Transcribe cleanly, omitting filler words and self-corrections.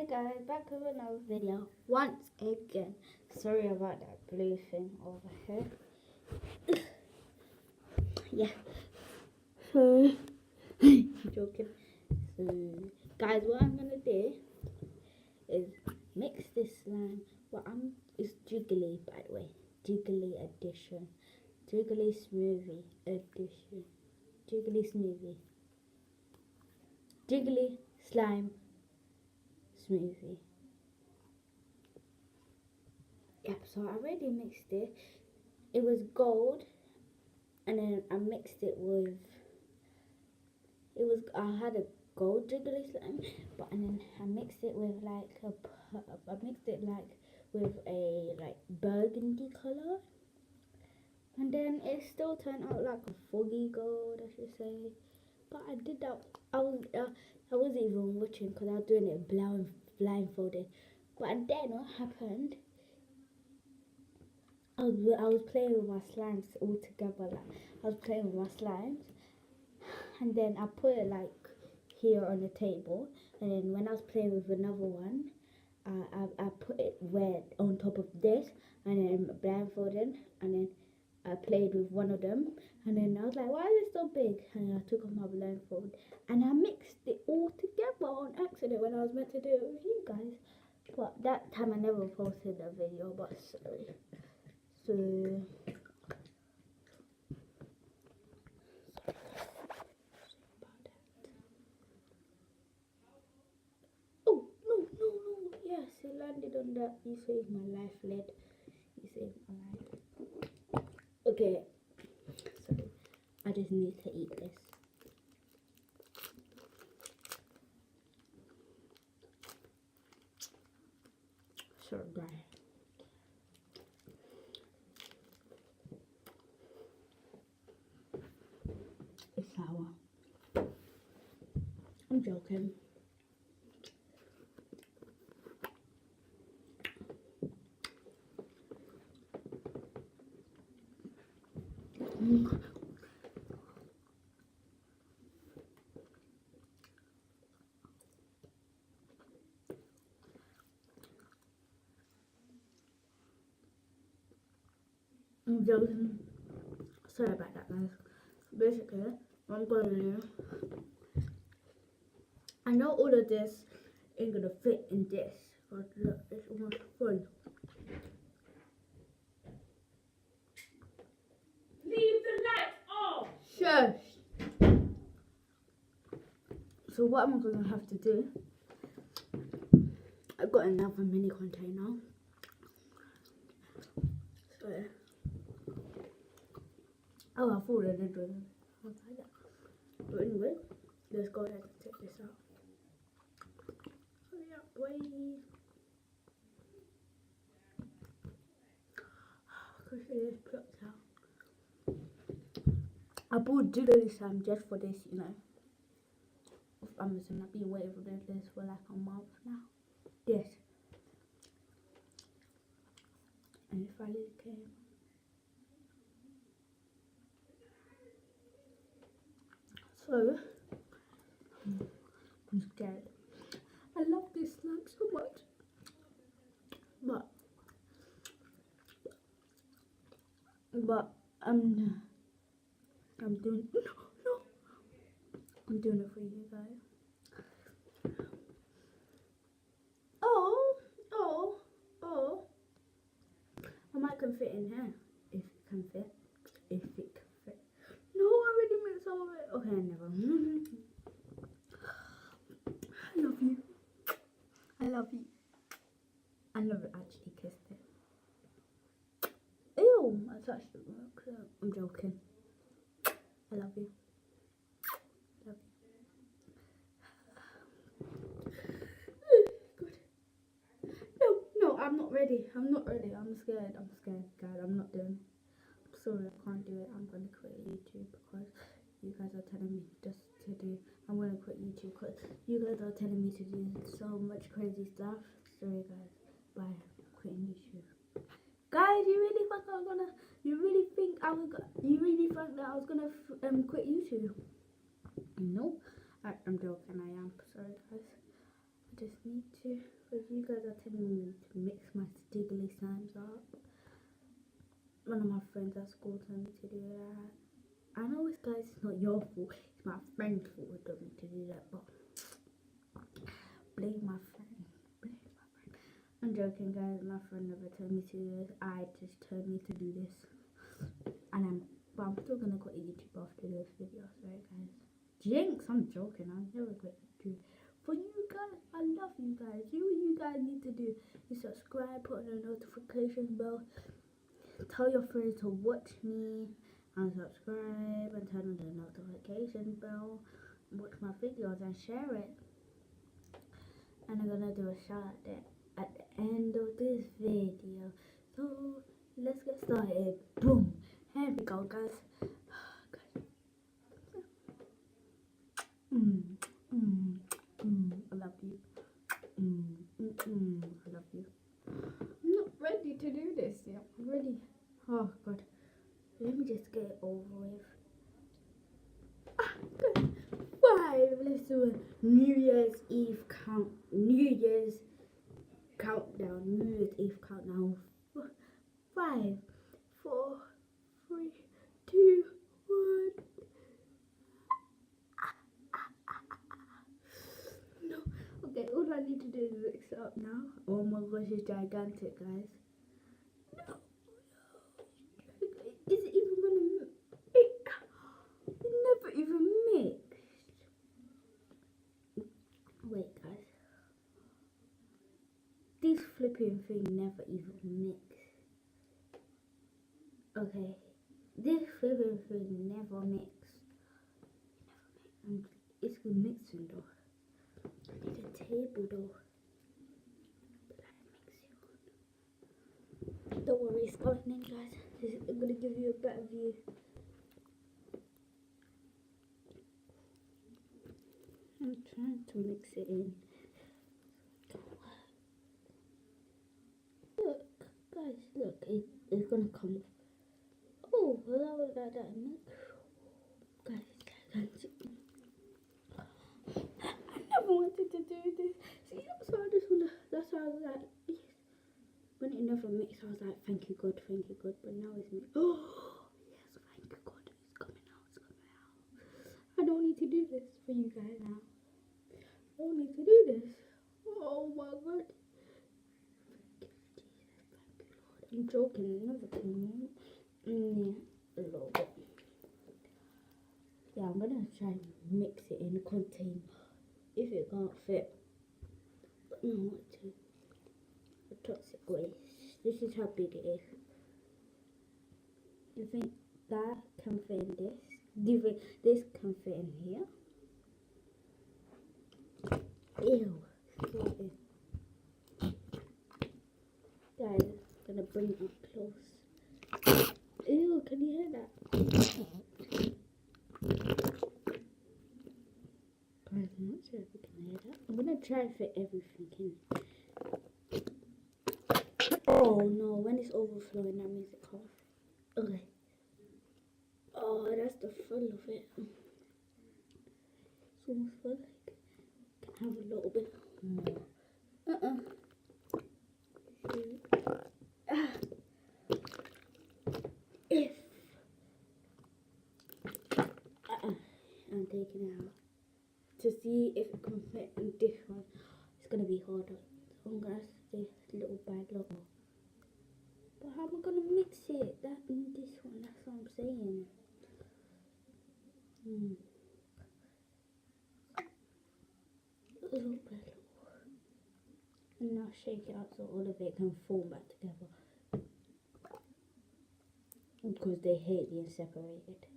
Hey guys, back with another video once again. Sorry about that blue thing over here. Yeah. So joking. So guys, what I'm gonna do is mix this slime. It's jiggly, by the way. Jiggly edition. Jiggly smoothie edition. Jiggly smoothie. Jiggly slime smoothie. Yep, so I already mixed it. It was gold, and then I mixed it with, I had a gold jiggly slime, but and then I mixed it with with a burgundy color, and then it still turned out like a foggy gold, I should say. But I did that. I wasn't even watching because I was doing it blindfolded. But then what happened? I was playing with my slimes all together. Like I was playing with my slimes, and then I put it like here on the table, and then when I was playing with another one, I put it on top of this, and then blindfolded, and then I played with one of them, and then I was like, why is it so big? And then I took off my blindfold, and I mixed it all together on accident when I was meant to do it with you guys. But that time I never posted a video, but sorry. So oh no, yes, it landed on that. You saved my life, lad. You saved my life. Okay, sorry, I just need to eat this. Sorry guys. It's sour. I'm joking. I'm joking. Sorry about that, guys. Basically, what I'm going to do, I know all of this ain't gonna fit in this, but look, it's almost full. Leave the light off! Shush! So what am I gonna have to do? I've got another mini container. So, oh, I thought I did one. But anyway, let's go ahead and take this out. Hurry up, boy. Because it is plucked out. I bought jiggly slime just for this, you know. Of Amazon. I've been waiting for this for like a month now. This. And it finally came. So, I'm scared. I love this slime so much. But I'm doing no. I'm doing it for you guys. Oh. I might can fit in here. If it can fit. If it can fit. No, I already mixed some of it. Okay, never. I love you. I love you. I never actually kissed it. Ew, I touched it. I'm joking. I love you. Love you. Good. No, I'm not ready. I'm scared. guys. I'm not doing. I'm sorry, I can't do it. I'm gonna quit YouTube because you guys are telling me just to do. I'm gonna quit YouTube because you guys are telling me to do so much crazy stuff. Sorry, guys. Bye. I'm quitting YouTube. Guys, you really think I was gonna? You really think that I was gonna quit YouTube? No, I'm joking. I am. Sorry, guys. I just need to, because you guys are telling me to mix my stiggly slimes up. One of my friends at school told me to do that. I know it's guys, it's not your fault, it's my friend's fault who told me to do that, but blame my friend. Blame my friend. I'm joking, guys. My friend never told me to do this. I just told me to do this, but I'm still gonna quit YouTube after this video. Sorry, guys. Jinx, I'm joking. I'm never going to do. For you guys, I love you guys. You guys need to do is subscribe, put on the notification bell, tell your friends to watch me, and subscribe, and turn on the notification bell, watch my videos and share it. And I'm gonna do a shout at the end of this video. So let's get started. Boom. Here we go, guys. I love you. I love you. I'm not ready to do this yet. I'm ready. Oh god. Let me just get it over with. Good. 5. Let's do a New Year's Eve countdown. New Year's Eve countdown. 5, 4, 3, 2, 1. No. Okay, all I need to do is mix it up now. Oh my gosh, it's gigantic, guys. No. Is it even gonna mix? It never even mixed. Wait, guys. This flipping thing never even mixed. Okay. This flipping thing never mixed. It's mixing though. I need a table though. Don't worry, it's going in, guys. I'm gonna give you a better view. I'm trying to mix it in. Look, guys, look, it's gonna come off. Oh, well, that was like that. Guys, it's gigantic. I never wanted to do this. See, that's how I was like, yes. When it never mixed, I was like, thank you God, but now it's mixed. Oh, yes, thank you God, it's coming out. I don't need to do this for you guys now. I don't need to do this. Oh my God. I'm joking, another thing. A little bit. Yeah, I'm gonna try and mix it in a container. If it can't fit, I don't know what to. A toxic waste. This is how big it is. You think that can fit in this? Do you think this can fit in here? Ew. Guys, I'm gonna bring it up close. Ew, can you hear that? Guys, I'm not sure if you can hear that. I'm gonna try and fit everything in. Oh no, when it's overflowing, that means it comes. Okay. Oh, that's the full of it. It's almost full. I can have a little bit more. If I'm taking it out to see if it can fit in this one. It's gonna be harder. So I'm gonna have this little bag logo. But how am I gonna mix it? That in this one, that's what I'm saying. A little bit. And now shake it out so all of it can form back together. Because they hate being separated.